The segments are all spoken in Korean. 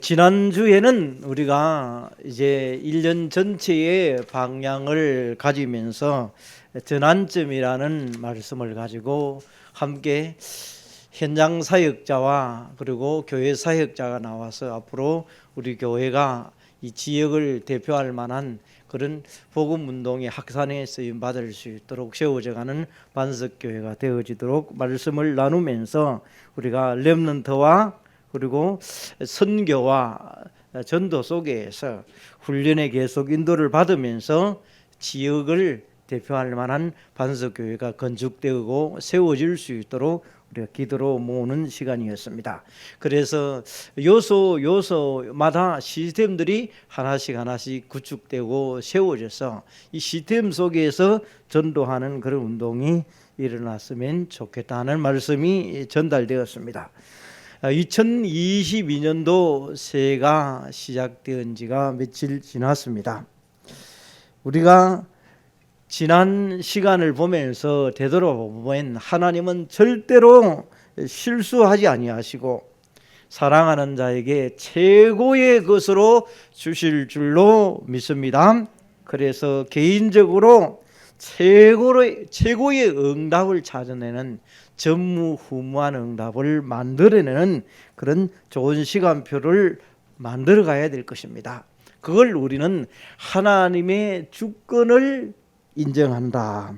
지난주에는 우리가 이제 1년 전체의 방향을 가지면서 전환점이라는 말씀을 가지고 함께 현장 사역자와 그리고 교회 사역자가 나와서 앞으로 우리 교회가 이 지역을 대표할 만한 그런 복음 운동의 확산에 쓰임 받을 수 있도록 세워져가는 반석교회가 되어지도록 말씀을 나누면서 우리가 렘넌트와 그리고 선교와 전도 속에서 훈련에 계속 인도를 받으면서 지역을 대표할 만한 반석교회가 건축되고 세워질 수 있도록 우리가 기도로 모으는 시간이었습니다. 그래서 요소마다 시스템들이 하나씩 구축되고 세워져서 이 시스템 속에서 전도하는 그런 운동이 일어났으면 좋겠다는 말씀이 전달되었습니다. 2022년도 새해가 시작된 지가 며칠 지났습니다. 우리가 지난 시간을 보면서 되돌아보면 하나님은 절대로 실수하지 아니하시고 사랑하는 자에게 최고의 것으로 주실 줄로 믿습니다. 그래서 개인적으로 최고의 응답을 찾아내는 전무후무한 응답을 만들어내는 그런 좋은 시간표를 만들어 가야 될 것입니다. 그걸 우리는 하나님의 주권을 인정한다.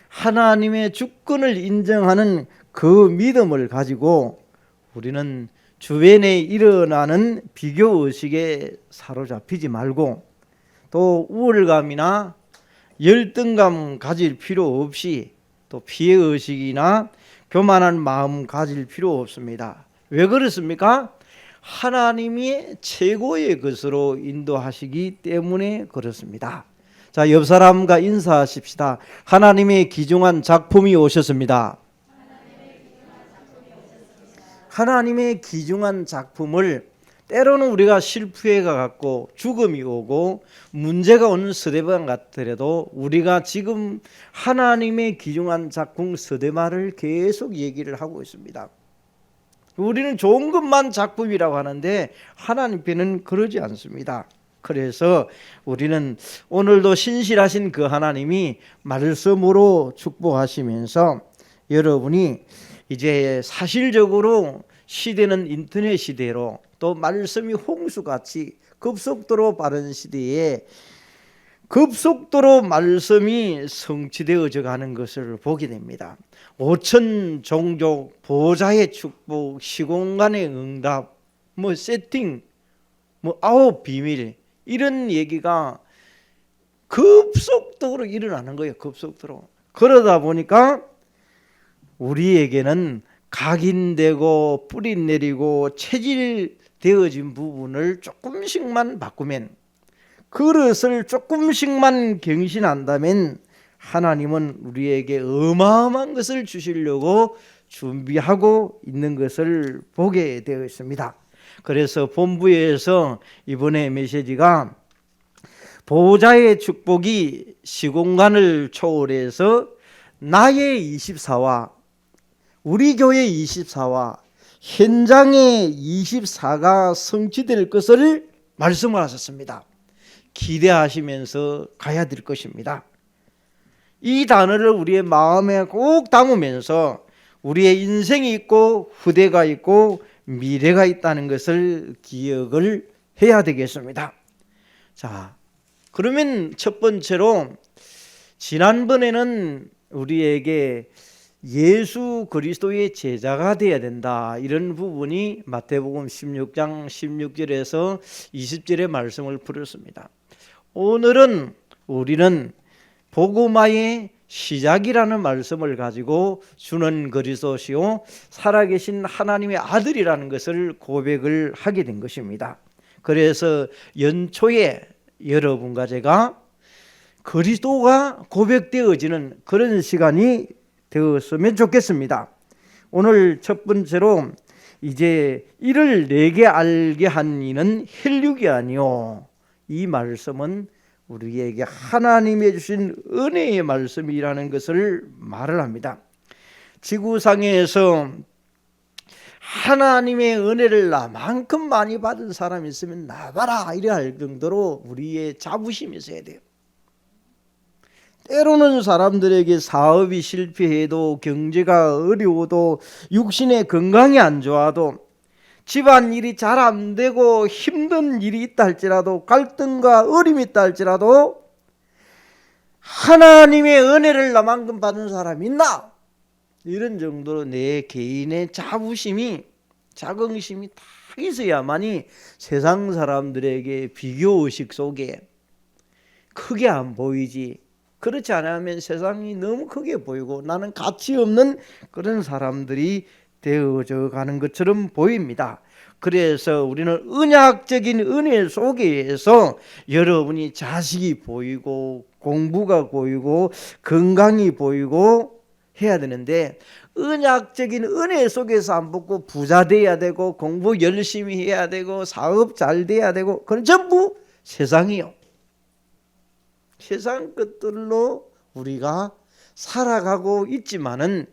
하나님의 주권을 인정하는 그 믿음을 가지고 우리는 주변에 일어나는 비교의식에 사로잡히지 말고 또 우월감이나 열등감 가질 필요 없이 또 피해의식이나 교만한 마음 가질 필요 없습니다. 왜 그렇습니까? 하나님이 최고의 것으로 인도하시기 때문에 그렇습니다. 자, 옆 사람과 인사하십시다. 하나님의 귀중한 작품이 오셨습니다. 하나님의 귀중한 작품을 때로는 우리가 실패가 갖고 죽음이 오고 문제가 오는 서대반 같더라도 우리가 지금 하나님의 귀중한 작품 서대만을 계속 얘기를 하고 있습니다. 우리는 좋은 것만 작품이라고 하는데 하나님께는 그러지 않습니다. 그래서 우리는 오늘도 신실하신 그 하나님이 말씀으로 축복하시면서 여러분이 이제 사실적으로 시대는 인터넷 시대로 또 말씀이 홍수같이 급속도로 빠른 시대에 급속도로 말씀이 성취되어져 가는 것을 보게 됩니다. 5천 종족 보좌의 축복 시공간의 응답 세팅 아홉 비밀 이런 얘기가 급속도로 일어나는 거예요. 급속도로. 그러다 보니까 우리에게는 각인되고 뿌리 내리고 체질되어진 부분을 조금씩만 바꾸면 그릇을 조금씩만 경신한다면 하나님은 우리에게 어마어마한 것을 주시려고 준비하고 있는 것을 보게 되어 있습니다. 그래서 본부에서 이번에 메시지가 보호자의 축복이 시공간을 초월해서 나의 24와 우리 교회 24와 현장의 24가 성취될 것을 말씀을 하셨습니다. 기대하시면서 가야 될 것입니다. 이 단어를 우리의 마음에 꼭 담으면서 우리의 인생이 있고 후대가 있고 미래가 있다는 것을 기억을 해야 되겠습니다. 자, 그러면 첫 번째로 지난번에는 우리에게 예수 그리스도의 제자가 되어야 된다 이런 부분이 마태복음 16장 16절에서 20절의 말씀을 풀었습니다. 오늘은 우리는 복음화의 시작이라는 말씀을 가지고 주는 그리스도시요 살아계신 하나님의 아들이라는 것을 고백을 하게 된 것입니다. 그래서 연초에 여러분과 제가 그리스도가 고백되어지는 그런 시간이 되었으면 좋겠습니다. 오늘 첫 번째로 이제 이를 내게 알게 한 이는 혈육이 아니요 이 말씀은 우리에게 하나님이 주신 은혜의 말씀이라는 것을 말을 합니다. 지구상에서 하나님의 은혜를 나만큼 많이 받은 사람이 있으면 나봐라 이래 할 정도로 우리의 자부심이 있어야 돼요. 때로는 사람들에게 사업이 실패해도, 경제가 어려워도, 육신의 건강이 안 좋아도, 집안 일이 잘 안 되고 힘든 일이 있다 할지라도, 갈등과 어림이 있다 할지라도 하나님의 은혜를 나만큼 받은 사람이 있나? 이런 정도로 내 개인의 자부심이, 자긍심이 다 있어야만이 세상 사람들에게 비교의식 속에 크게 안 보이지. 그렇지 않으면 세상이 너무 크게 보이고 나는 가치 없는 그런 사람들이 되어져 가는 것처럼 보입니다. 그래서 우리는 언약적인 은혜 속에서 여러분이 자식이 보이고 공부가 보이고 건강이 보이고 해야 되는데, 언약적인 은혜 속에서 안 붙고 부자 돼야 되고 공부 열심히 해야 되고 사업 잘 돼야 되고, 그건 전부 세상이요. 세상 것들로 우리가 살아가고 있지만은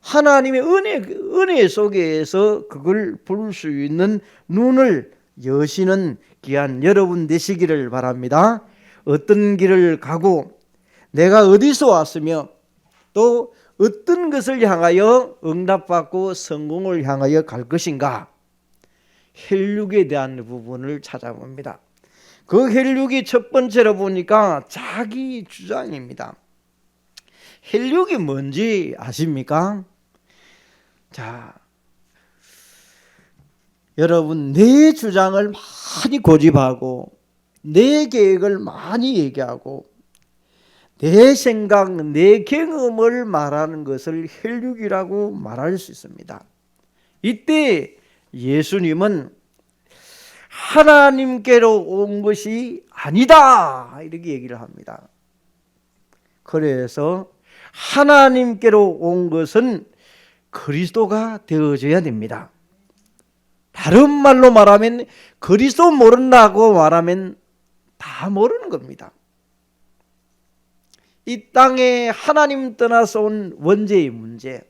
하나님의 은혜 속에서 그걸 볼 수 있는 눈을 여시는 귀한 여러분 되시기를 바랍니다. 어떤 길을 가고 내가 어디서 왔으며 또 어떤 것을 향하여 응답받고 성공을 향하여 갈 것인가, 혈육에 대한 부분을 찾아봅니다. 그 혈육이 첫 번째로 보니까 자기 주장입니다. 혈육이 뭔지 아십니까? 자, 여러분, 내 주장을 많이 고집하고 내 계획을 많이 얘기하고 내 생각, 내 경험을 말하는 것을 혈육이라고 말할 수 있습니다. 이때 예수님은 하나님께로 온 것이 아니다 이렇게 얘기를 합니다. 그래서 하나님께로 온 것은 그리스도가 되어져야 됩니다. 다른 말로 말하면 그리스도 모른다고 말하면 다 모르는 겁니다. 이 땅에 하나님 떠나서 온 원죄의 문제,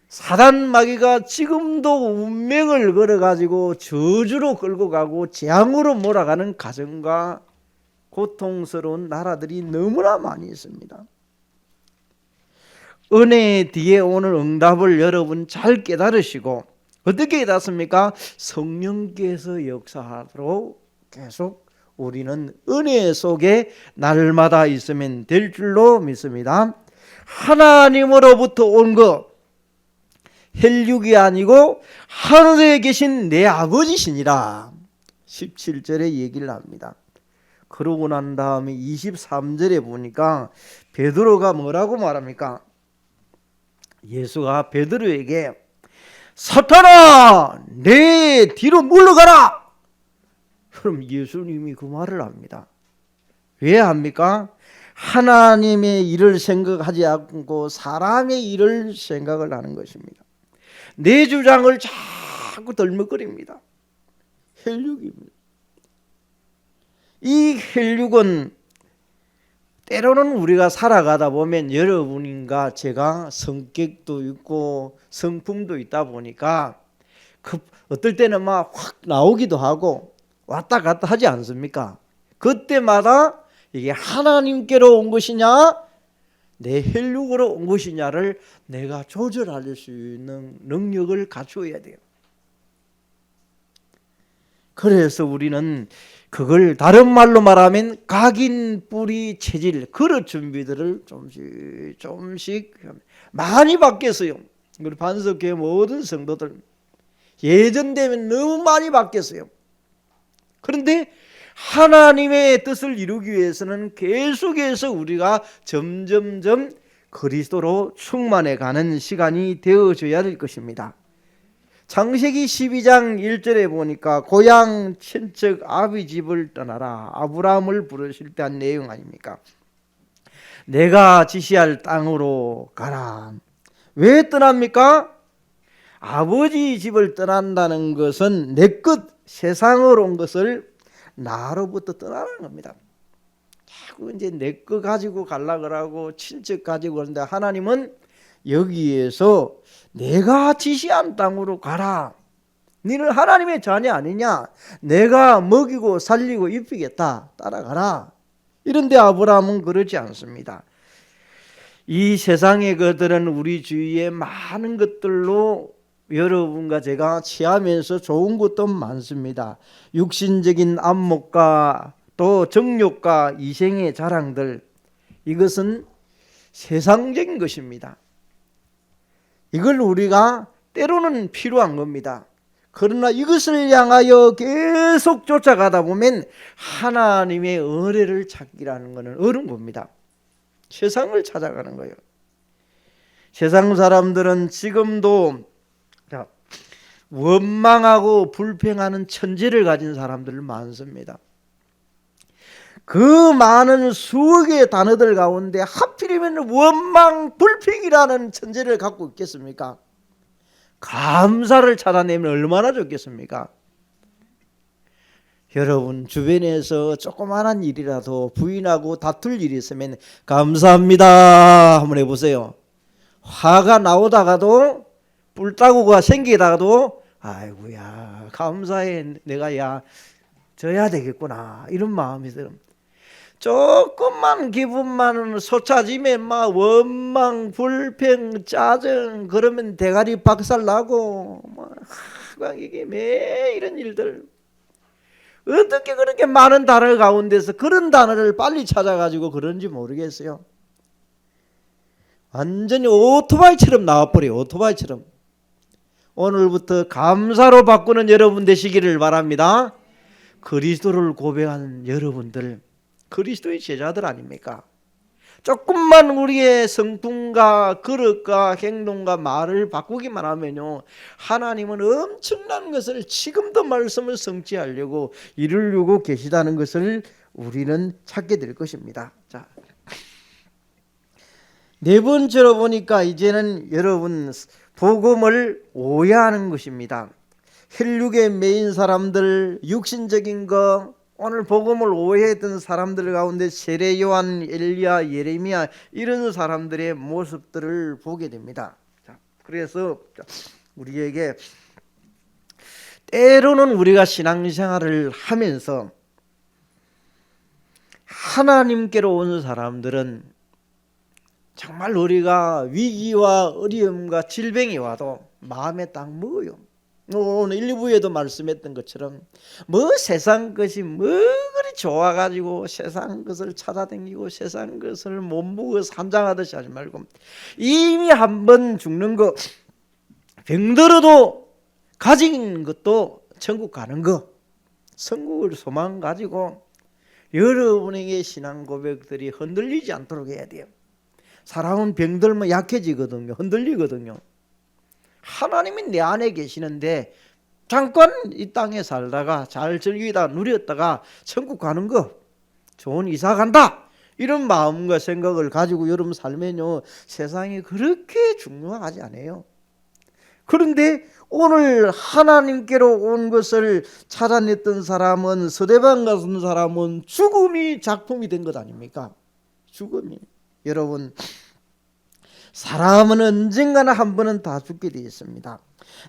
사단 마귀가 지금도 운명을 걸어가지고 저주로 끌고 가고 재앙으로 몰아가는 가정과 고통스러운 나라들이 너무나 많이 있습니다. 은혜 뒤에 오는 응답을 여러분 잘 깨달으시고, 어떻게 깨닫습니까? 성령께서 역사하도록 계속 우리는 은혜 속에 날마다 있으면 될 줄로 믿습니다. 하나님으로부터 온 것, 혈육이 아니고 하늘에 계신 내 아버지시니라 17절에 얘기를 합니다. 그러고 난 다음에 23절에 보니까 베드로가 뭐라고 말합니까? 예수가 베드로에게 사탄아 내 뒤로 물러가라. 그럼 예수님이 그 말을 합니다. 왜 합니까? 하나님의 일을 생각하지 않고 사람의 일을 생각을 하는 것입니다. 내 주장을 자꾸 덜먹거립니다. 혈육입니다. 이 혈육은 때로는 우리가 살아가다 보면 여러분과 제가 성격도 있고 성품도 있다 보니까 어떨 때는 막 확 나오기도 하고 왔다 갔다 하지 않습니까? 그때마다 이게 하나님께로 온 것이냐 내 혈육으로 온 것이냐를 내가 조절할 수 있는 능력을 갖추어야 돼요. 그래서 우리는 그걸 다른 말로 말하면 각인, 뿌리, 체질, 그릇 준비들을 조금씩 많이 바뀌었어요. 우리 반석교회 모든 성도들 예전 되면 너무 많이 바뀌었어요. 그런데 하나님의 뜻을 이루기 위해서는 계속해서 우리가 점점점 그리스도로 충만해가는 시간이 되어져야 될 것입니다. 창세기 12장 1절에 보니까 고향 친척 아비 집을 떠나라 아브라함을 부르실 때 한 내용 아닙니까? 내가 지시할 땅으로 가라. 왜 떠납니까? 아버지 집을 떠난다는 것은 내 것, 세상으로 온 것을 나로부터 떠나는 겁니다. 자꾸 이제 내 거 가지고 가려고 하고 친척 가지고 그러는데 하나님은 여기에서 내가 지시한 땅으로 가라. 너는 하나님의 자녀 아니냐? 내가 먹이고 살리고 입히겠다. 따라가라. 이런데 아브라함은 그러지 않습니다. 이 세상의 것들은 우리 주위에 많은 것들로 여러분과 제가 취하면서 좋은 것도 많습니다. 육신적인 안목과 또 정욕과 이생의 자랑들, 이것은 세상적인 것입니다. 이걸 우리가 때로는 필요한 겁니다. 그러나 이것을 향하여 계속 쫓아가다 보면 하나님의 은혜를 찾기라는 것은 어려운 겁니다. 세상을 찾아가는 거예요. 세상 사람들은 지금도 원망하고 불평하는 천재를 가진 사람들 많습니다. 그 많은 수억의 단어들 가운데 하필이면 원망, 불평이라는 천재를 갖고 있겠습니까? 감사를 찾아내면 얼마나 좋겠습니까? 여러분 주변에서 조그마한 일이라도 부인하고 다툴 일이 있으면 감사합니다 한번 해보세요. 화가 나오다가도 뿔따구가 생기다가도 아이고야 감사해, 내가 져야 되겠구나, 이런 마음이 들어. 조금만 기분만 솟아지면 막 원망, 불평, 짜증, 그러면 대가리 박살나고 막 이게 매 이런 일들. 어떻게 그렇게 많은 단어 가운데서 그런 단어를 빨리 찾아가지고 그런지 모르겠어요. 완전히 오토바이처럼 나와버려요. 오토바이처럼. 오늘부터 감사로 바꾸는 여러분 되시기를 바랍니다. 그리스도를 고백하는 여러분들, 그리스도의 제자들 아닙니까? 조금만 우리의 성품과 그릇과 행동과 말을 바꾸기만 하면요, 하나님은 엄청난 것을 지금도 말씀을 성취하려고 이루려고 계시다는 것을 우리는 찾게 될 것입니다. 자, 네 번째로 보니까 이제는 여러분 복음을 오해하는 것입니다. 혈육에 매인 사람들, 육신적인 거, 오늘 복음을 오해했던 사람들 가운데 세례 요한, 엘리야, 예레미야 이런 사람들의 모습들을 보게 됩니다. 자, 그래서 우리에게 때로는 우리가 신앙생활을 하면서 하나님께로 온 사람들은 정말 우리가 위기와 어려움과 질병이 와도 마음에 딱 먹어요. 오늘 1, 2부에도 말씀했던 것처럼 세상 것이 그리 좋아가지고 세상 것을 찾아다니고 세상 것을 못 먹어 산장하듯이 하지 말고, 이미 한번 죽는 거, 병들어도 가진 것도 천국 가는 거, 천국을 소망 가지고 여러분에게 신앙 고백들이 흔들리지 않도록 해야 돼요. 사람은 병들면 약해지거든요. 흔들리거든요. 하나님이 내 안에 계시는데 잠깐 이 땅에 살다가 잘 즐기다 누렸다가 천국 가는 거, 좋은 이사 간다, 이런 마음과 생각을 가지고 여러분 살면요, 세상이 그렇게 중요하지 않아요. 그런데 오늘 하나님께로 온 것을 찾아냈던 사람은, 서대방 같은 사람은 죽음이 작품이 된 것 아닙니까? 죽음이. 여러분, 사람은 언젠가나 한 번은 다 죽게 되어 있습니다.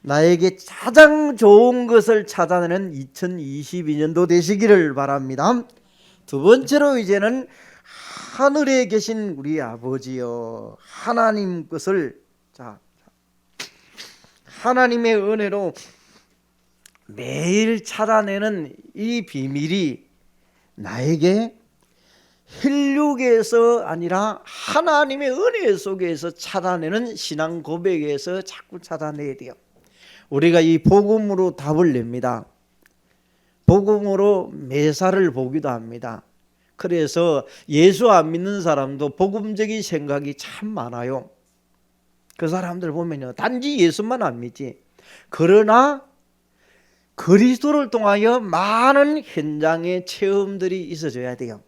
나에게 가장 좋은 것을 찾아내는 2022년도 되시기를 바랍니다. 두 번째로 이제는 하늘에 계신 우리 아버지여, 하나님 것을, 하나님의 은혜로 매일 찾아내는 이 비밀이 나에게 혈육에서 아니라 하나님의 은혜 속에서 찾아내는 신앙 고백에서 자꾸 찾아내야 돼요. 우리가 이 복음으로 답을 냅니다. 복음으로 매사를 보기도 합니다. 그래서 예수 안 믿는 사람도 복음적인 생각이 참 많아요. 그 사람들 보면요, 단지 예수만 안 믿지. 그러나 그리스도를 통하여 많은 현장의 체험들이 있어져야 돼요.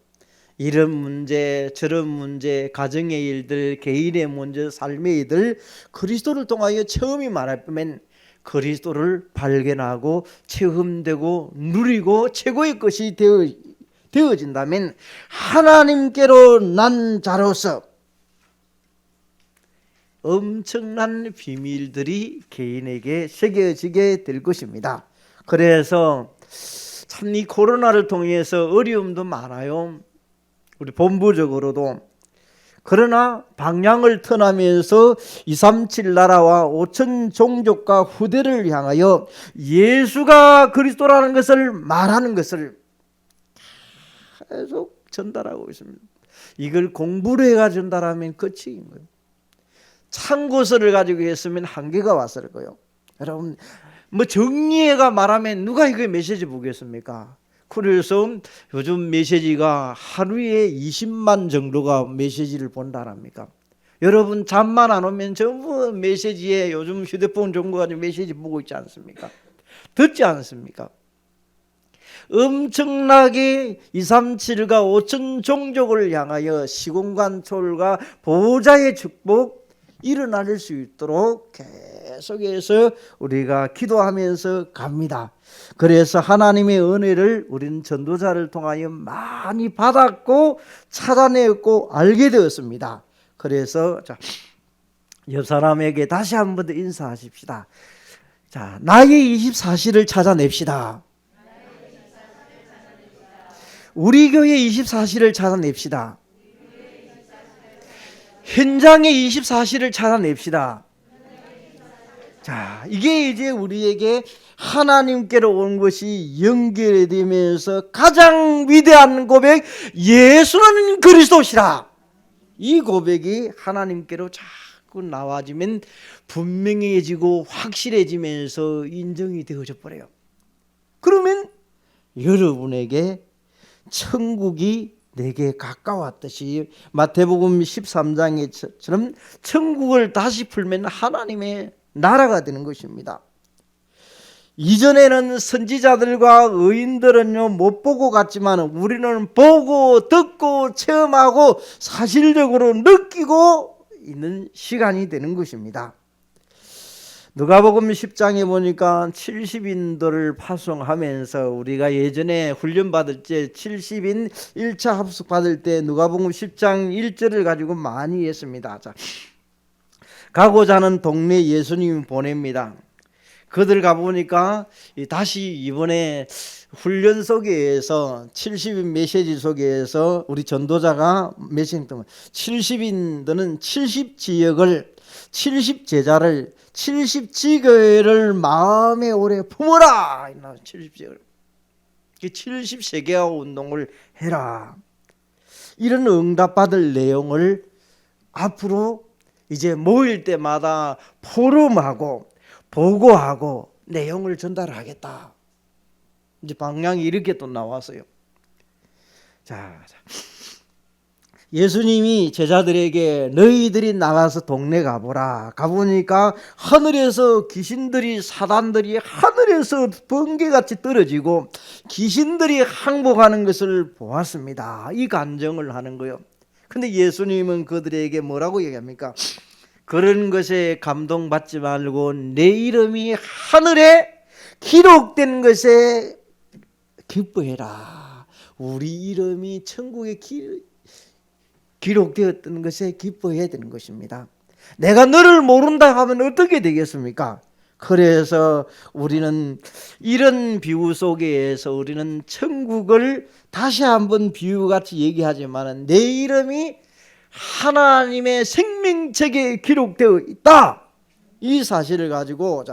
이런 문제, 저런 문제, 가정의 일들, 개인의 문제, 삶의 일들, 그리스도를 통하여 체험이 많으면 그리스도를 발견하고 체험되고 누리고 최고의 것이 되어진다면 하나님께로 난 자로서 엄청난 비밀들이 개인에게 새겨지게 될 것입니다. 그래서 참 이 코로나를 통해서 어려움도 많아요. 우리 본부적으로도. 그러나 방향을 터나면서 237 나라와 5천 종족과 후대를 향하여 예수가 그리스도라는 것을 말하는 것을 계속 전달하고 있습니다. 이걸 공부를 해가 전달하면 끝인 거예요. 참고서를 가지고 했으면 한계가 왔을 거예요. 여러분, 뭐 정리해가 말하면 누가 이거 메시지 보겠습니까? 그래서 요즘 메시지가 하루에 20만 정도가 메시지를 본다랍니까? 여러분 잠만 안 오면 전부 메시지에 요즘 휴대폰 정보 가지고 메시지 보고 있지 않습니까? 듣지 않습니까? 엄청나게 237과 5천 종족을 향하여 시공간 초월과 보호자의 축복 일어날 수 있도록 계속해서 우리가 기도하면서 갑니다. 그래서 하나님의 은혜를 우리는 전도자를 통하여 많이 받았고 찾아냈고 알게 되었습니다. 그래서 옆 사람에게 다시 한 번 더 인사하십시다. 자, 나의 24시를 찾아냅시다. 우리 교회 24시를 찾아냅시다. 현장의 24시를 찾아냅시다. 자, 이게 이제 우리에게 하나님께로 온 것이 연결이 되면서 가장 위대한 고백, 예수는 그리스도시라. 이 고백이 하나님께로 자꾸 나와지면 분명해지고 확실해지면서 인정이 되어져 버려요. 그러면 여러분에게 천국이 내게 가까웠듯이 마태복음 13장에처럼 천국을 다시 풀면 하나님의 나라가 되는 것입니다. 이전에는 선지자들과 의인들은요 못 보고 갔지만 우리는 보고 듣고 체험하고 사실적으로 느끼고 있는 시간이 되는 것입니다. 누가복음 10장에 보니까 70인들을 파송하면서 우리가 예전에 훈련 받을 때 70인 1차 합숙 받을 때 누가복음 10장 1절을 가지고 많이 했습니다. 자, 가고자 하는 동네 예수님이 보냅니다. 그들 가보니까 다시 이번에 훈련 속에서 70인 메시지 속에서 우리 전도자가 메시지 때문에 70인들은 70지역을 70제자를 70지교회를 마음에 오래 품어라. 70지교회를 70세계화 운동을 해라. 이런 응답받을 내용을 앞으로 이제 모일 때마다 포럼하고 보고하고 내용을 전달하겠다. 이제 방향이 이렇게 또 나왔어요. 자, 예수님이 제자들에게 너희들이 나가서 동네 가보라. 가보니까 하늘에서 귀신들이 사단들이 하늘에서 번개같이 떨어지고 귀신들이 항복하는 것을 보았습니다. 이 간증을 하는 거예요. 근데 예수님은 그들에게 뭐라고 얘기합니까? 그런 것에 감동받지 말고 내 이름이 하늘에 기록된 것에 기뻐해라. 우리 이름이 천국에 기록되었던 것에 기뻐해야 되는 것입니다. 내가 너를 모른다 하면 어떻게 되겠습니까? 그래서 우리는 이런 비유 속에서 우리는 천국을 다시 한번 비유같이 얘기하지만 내 이름이 하나님의 생명책에 기록되어 있다. 이 사실을 가지고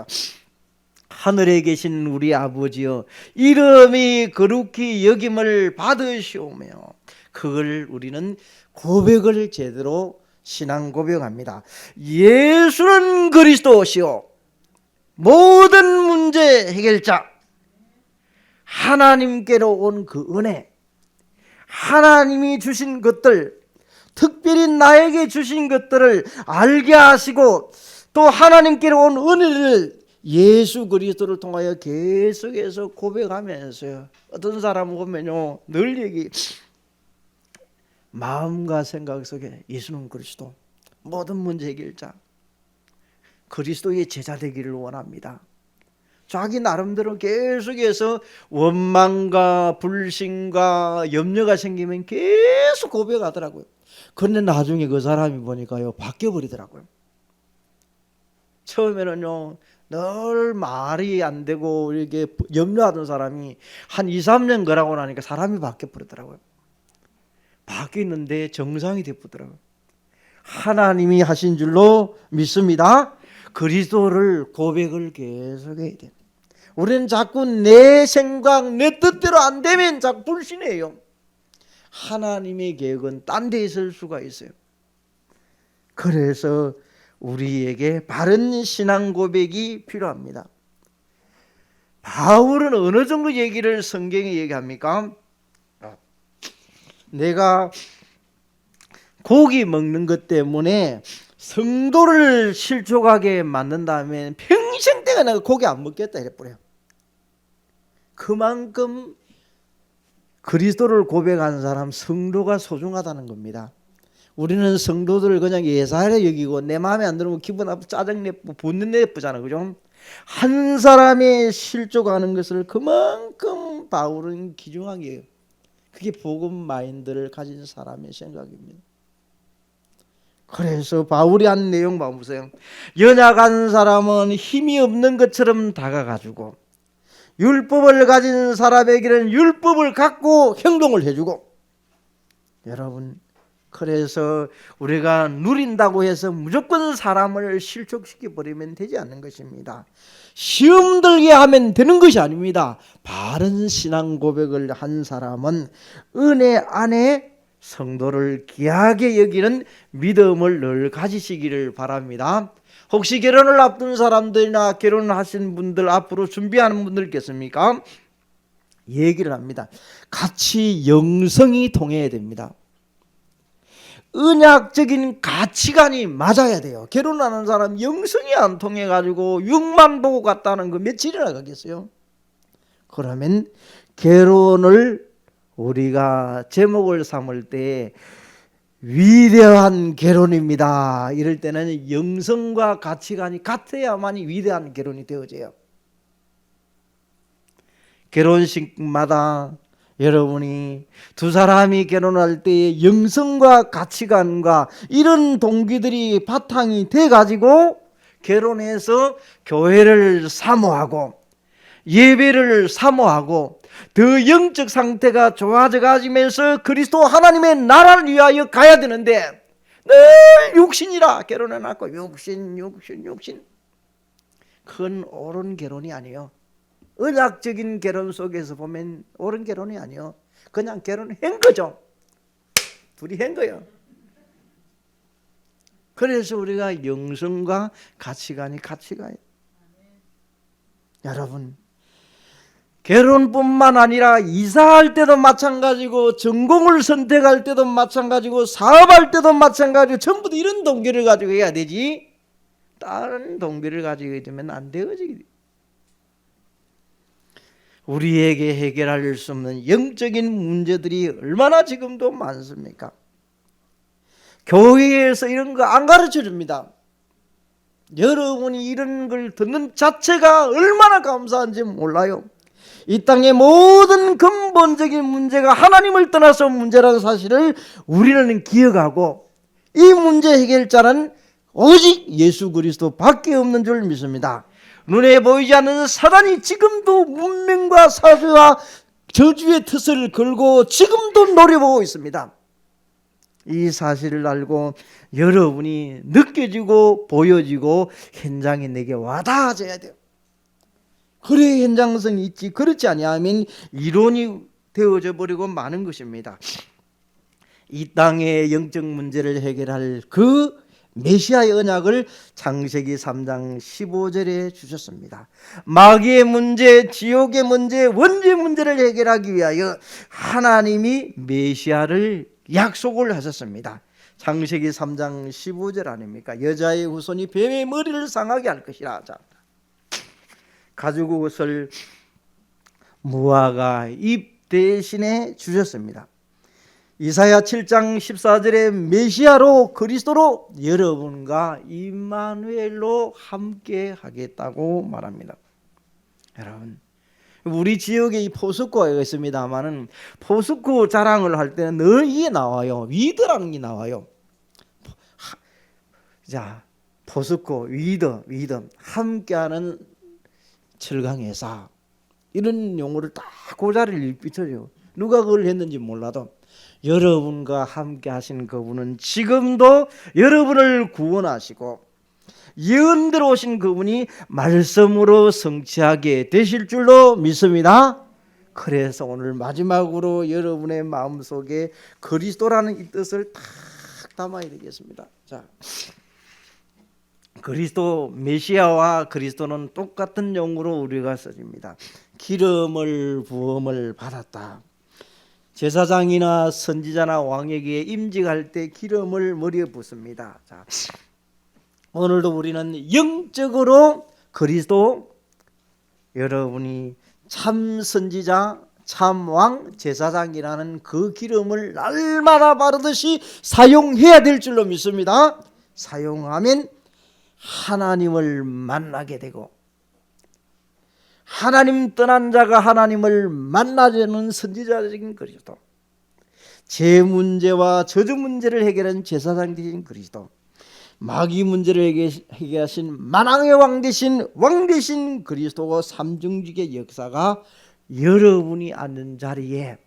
하늘에 계신 우리 아버지여 이름이 거룩히 여김을 받으시오며 그걸 우리는 고백을 제대로 신앙 고백합니다. 예수는 그리스도시요 모든 문제 해결자, 하나님께로 온 그 은혜, 하나님이 주신 것들, 특별히 나에게 주신 것들을 알게 하시고 또 하나님께로 온 은혜를 예수 그리스도를 통하여 계속해서 고백하면서요. 어떤 사람 보면요 늘 얘기 마음과 생각 속에 예수는 그리스도 모든 문제 해결자 그리스도의 제자 되기를 원합니다. 자기 나름대로 계속해서 원망과 불신과 염려가 생기면 계속 고백하더라고요. 그런데 나중에 그 사람이 보니까요 바뀌어 버리더라고요. 처음에는요 늘 말이 안 되고 이렇게 염려하던 사람이 한 2, 3년 거라고 나니까 사람이 바뀌어 버리더라고요. 바뀌었는데 정상이 되더라고요. 하나님이 하신 줄로 믿습니다. 그리스도를 고백을 계속해야 돼요. 우리는 자꾸 내 생각, 내 뜻대로 안 되면 자꾸 불신해요. 하나님의 계획은 딴 데 있을 수가 있어요. 그래서 우리에게 바른 신앙 고백이 필요합니다. 바울은 어느 정도 얘기를 성경에 얘기합니까? 내가 고기 먹는 것 때문에 성도를 실족하게 만든다면 평생 때가 내가 고기 안 먹겠다 이래버려요. 그만큼 그리스도를 고백하는 사람 성도가 소중하다는 겁니다. 우리는 성도들을 그냥 예사를 여기고 내 마음에 안 들으면 기분 나쁘고 짜증내고 분내쁘잖아, 그죠? 한 사람의 실족하는 것을 그만큼 바울은 귀중한 게요. 그게 복음 마인드를 가진 사람의 생각입니다. 그래서 바울이 한 내용 봐보세요. 연약한 사람은 힘이 없는 것처럼 다가가지고 율법을 가진 사람에게는 율법을 갖고 행동을 해주고, 여러분 그래서 우리가 누린다고 해서 무조건 사람을 실족시켜 버리면 되지 않는 것입니다. 시험 들게 하면 되는 것이 아닙니다. 바른 신앙 고백을 한 사람은 은혜 안에 성도를 귀하게 여기는 믿음을 늘 가지시기를 바랍니다. 혹시 결혼을 앞둔 사람들이나 결혼하신 분들, 앞으로 준비하는 분들 계십니까? 얘기를 합니다. 같이 영성이 통해야 됩니다. 은약적인 가치관이 맞아야 돼요. 결혼하는 사람 영성이 안 통해가지고 육만 보고 갔다는 거 며칠이나 가겠어요? 그러면 결혼을 우리가 제목을 삼을 때 위대한 결혼입니다 이럴 때는 영성과 가치관이 같아야만이 위대한 결혼이 되어져요. 결혼식마다 여러분이 두 사람이 결혼할 때 영성과 가치관과 이런 동기들이 바탕이 돼가지고 결혼해서 교회를 사모하고 예배를 사모하고 더 영적 상태가 좋아져 가지면서 그리스도 하나님의 나라를 위하여 가야 되는데 늘 육신이라 결혼해놨고 육신 그건 옳은 결혼이 아니에요. 은약적인 결혼 속에서 보면 옳은 결혼이 아니에요. 그냥 결혼한 거죠. 둘이 한 거예요. 그래서 우리가 영성과 가치관이 같이 가요. 여러분 결혼뿐만 아니라 이사할 때도 마찬가지고 전공을 선택할 때도 마찬가지고 사업할 때도 마찬가지고 전부 다 이런 동기를 가지고 해야 되지 다른 동기를 가지고 되면 안 되어지게. 우리에게 해결할 수 없는 영적인 문제들이 얼마나 지금도 많습니까? 교회에서 이런 거 안 가르쳐 줍니다. 여러분이 이런 걸 듣는 자체가 얼마나 감사한지 몰라요. 이 땅의 모든 근본적인 문제가 하나님을 떠나서 문제라는 사실을 우리는 기억하고 이 문제 해결자는 오직 예수 그리스도 밖에 없는 줄 믿습니다. 눈에 보이지 않는 사단이 지금도 문명과 사회와 저주의 트슬을 걸고 지금도 노려보고 있습니다. 이 사실을 알고 여러분이 느껴지고 보여지고 현장에 내게 와닿아져야 돼요. 그래 현장성이 있지. 그렇지 아니하면 이론이 되어져 버리고 마는 것입니다. 이 땅의 영적 문제를 해결할 그 메시아의 언약을 창세기 3장 15절에 주셨습니다. 마귀의 문제, 지옥의 문제, 원죄 문제를 해결하기 위하여 하나님이 메시아를 약속을 하셨습니다. 창세기 3장 15절 아닙니까? 여자의 후손이 뱀의 머리를 상하게 할 것이라. 자, 가지고 그것을 무화과 잎 대신에 주셨습니다. 이사야 7장 14절에 메시아로 그리스도로 여러분과 임마누엘로 함께 하겠다고 말합니다. 여러분 우리 지역에 이 포스코가 있습니다만은 포스코 자랑을 할 때는 늘 이게 나와요. 위드라는 게 나와요. 자, 포스코, 위더 함께하는 철강회사, 이런 용어를 다 그 자리를 비춰요. 누가 그걸 했는지 몰라도 여러분과 함께 하신 그분은 지금도 여러분을 구원하시고 예언대로 오신 그분이 말씀으로 성취하게 되실 줄로 믿습니다. 그래서 오늘 마지막으로 여러분의 마음속에 그리스도라는 이 뜻을 딱 담아야 되겠습니다. 자, 그리스도, 메시아와 그리스도는 똑같은 용어로 우리가 써집니다. 기름을 부음을 받았다. 제사장이나 선지자나 왕에게 임직할 때 기름을 머리에 붓습니다. 자, 오늘도 우리는 영적으로 그리스도, 여러분이 참 선지자, 참 왕, 제사장이라는 그 기름을 날마다 바르듯이 사용해야 될 줄로 믿습니다. 사용하면 하나님을 만나게 되고, 하나님 떠난 자가 하나님을 만나려는 선지자적인 그리스도, 제 문제와 저주 문제를 해결한 제사장 되신 그리스도, 마귀 문제를 해결하신 만왕의 왕 되신 그리스도와 삼중직의 역사가 여러분이 앉는 자리에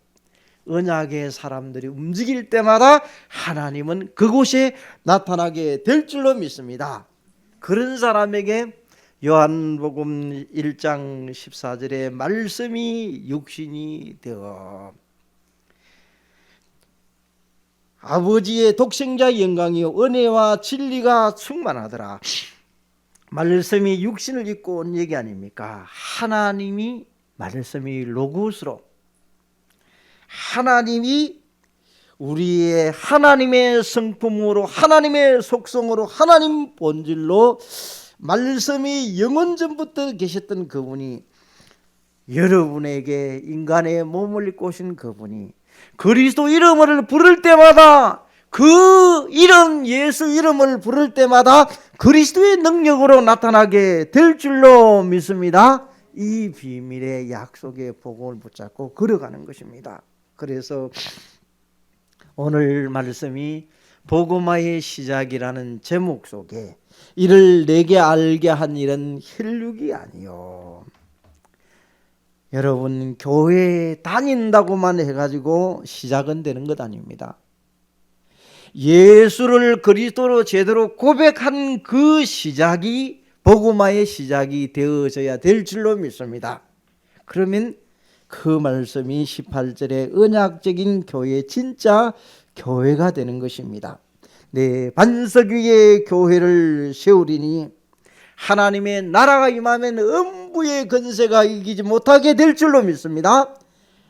언약의 사람들이 움직일 때마다 하나님은 그곳에 나타나게 될 줄로 믿습니다. 그런 사람에게 요한복음 1장 14절에 말씀이 육신이 되어 아버지의 독생자 영광이요 은혜와 진리가 충만하더라. 말씀이 육신을 입고 온 얘기 아닙니까? 하나님이, 말씀이 로고스로, 하나님이 우리의 하나님의 성품으로, 하나님의 속성으로, 하나님 본질로 말씀이 영원전부터 계셨던 그분이, 여러분에게 인간의 몸을 입고 오신 그분이 그리스도 이름을 부를 때마다, 그 이름, 예수 이름을 부를 때마다 그리스도의 능력으로 나타나게 될 줄로 믿습니다. 이 비밀의 약속의 복음을 붙잡고 걸어가는 것입니다. 그래서 오늘 말씀이 복음화의 시작이라는 제목 속에 이를 내게 알게 한 일은 혈육이 아니요, 여러분 교회에 다닌다고만 해가지고 시작은 되는 것 아닙니다. 예수를 그리스도로 제대로 고백한 그 시작이 복음화의 시작이 되어져야 될 줄로 믿습니다. 그러면 그 말씀이 18절에 언약적인 교회, 진짜 교회가 되는 것입니다. 내 반석 위에 교회를 세우리니 하나님의 나라가 임하면 음부의 권세가 이기지 못하게 될 줄로 믿습니다.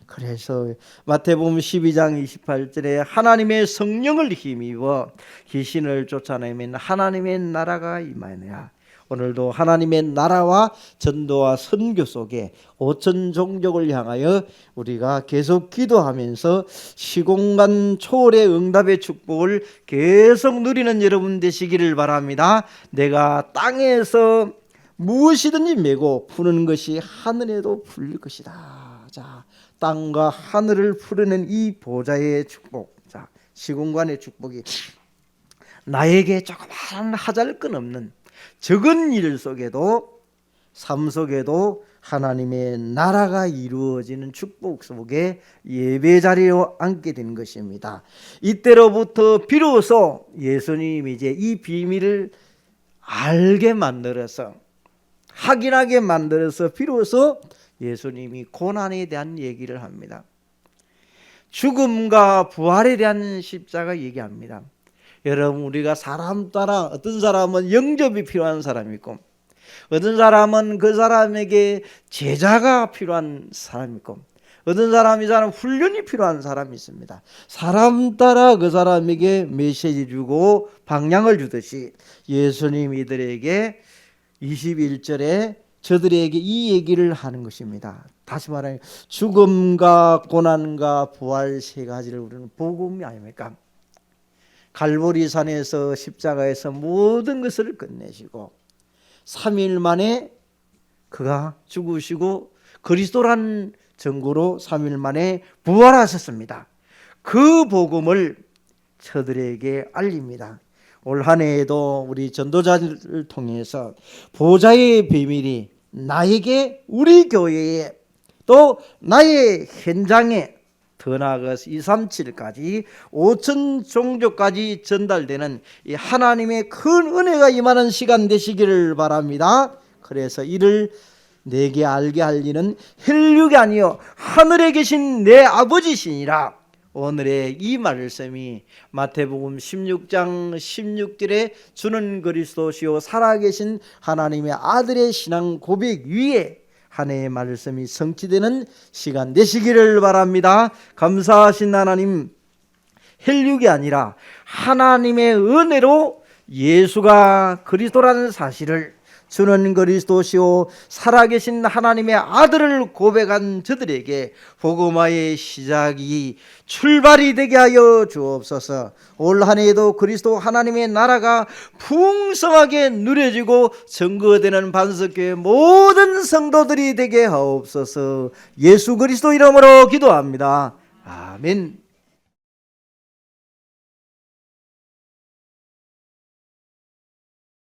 그래서 마태복음 12장 28절에 하나님의 성령을 힘입어 귀신을 쫓아내면 하나님의 나라가 임하느냐. 오늘도 하나님의 나라와 전도와 선교 속에 5천 종족을 향하여 우리가 계속 기도하면서 시공간 초월의 응답의 축복을 계속 누리는 여러분 되시기를 바랍니다. 내가 땅에서 무엇이든지 메고 푸는 것이 하늘에도 풀릴 것이다. 자, 땅과 하늘을 풀어낸 이 보좌의 축복, 자, 시공간의 축복이 나에게 조그마한 하잘것 없는 적은 일 속에도, 삶 속에도 하나님의 나라가 이루어지는 축복 속에 예배 자리에 앉게 된 것입니다. 이때로부터 비로소 예수님이 이제 이 비밀을 알게 만들어서, 확인하게 만들어서 비로소 예수님이 고난에 대한 얘기를 합니다. 죽음과 부활에 대한 십자가 얘기합니다. 여러분, 우리가 사람 따라, 어떤 사람은 영접이 필요한 사람이 있고, 어떤 사람은 그 사람에게 제자가 필요한 사람이 있고, 어떤 사람이 훈련이 필요한 사람이 있습니다. 사람 따라 그 사람에게 메시지 주고 방향을 주듯이 예수님 이들에게 21절에 저들에게 이 얘기를 하는 것입니다. 다시 말하면 죽음과 고난과 부활 세 가지를 우리는 복음이 아닙니까? 갈보리산에서 십자가에서 모든 것을 끝내시고 3일 만에 그가 죽으시고 그리스도란 증거로 3일 만에 부활하셨습니다. 그 복음을 저들에게 알립니다. 올 한 해에도 우리 전도자를 통해서 보좌의 비밀이 나에게, 우리 교회에, 또 나의 현장에, 더 나아가서 237까지 5천 종족까지 전달되는 이 하나님의 큰 은혜가 임하는 시간 되시기를 바랍니다. 그래서 이를 내게 알게 할 이는 혈육이 아니요 하늘에 계신 내 아버지시니라. 오늘의 이 말씀이 마태복음 16장 16절에 주는 그리스도시요 살아계신 하나님의 아들의 신앙 고백 위에 한 해의 말씀이 성취되는 시간 되시기를 바랍니다. 감사하신 하나님, 혈육이 아니라 하나님의 은혜로 예수가 그리스도라는 사실을, 주는 그리스도시요 살아계신 하나님의 아들을 고백한 저들에게 복음화의 시작이, 출발이 되게 하여 주옵소서. 올 한 해에도 그리스도 하나님의 나라가 풍성하게 누려지고 증거되는 반석교회 모든 성도들이 되게 하옵소서. 예수 그리스도 이름으로 기도합니다. 아멘.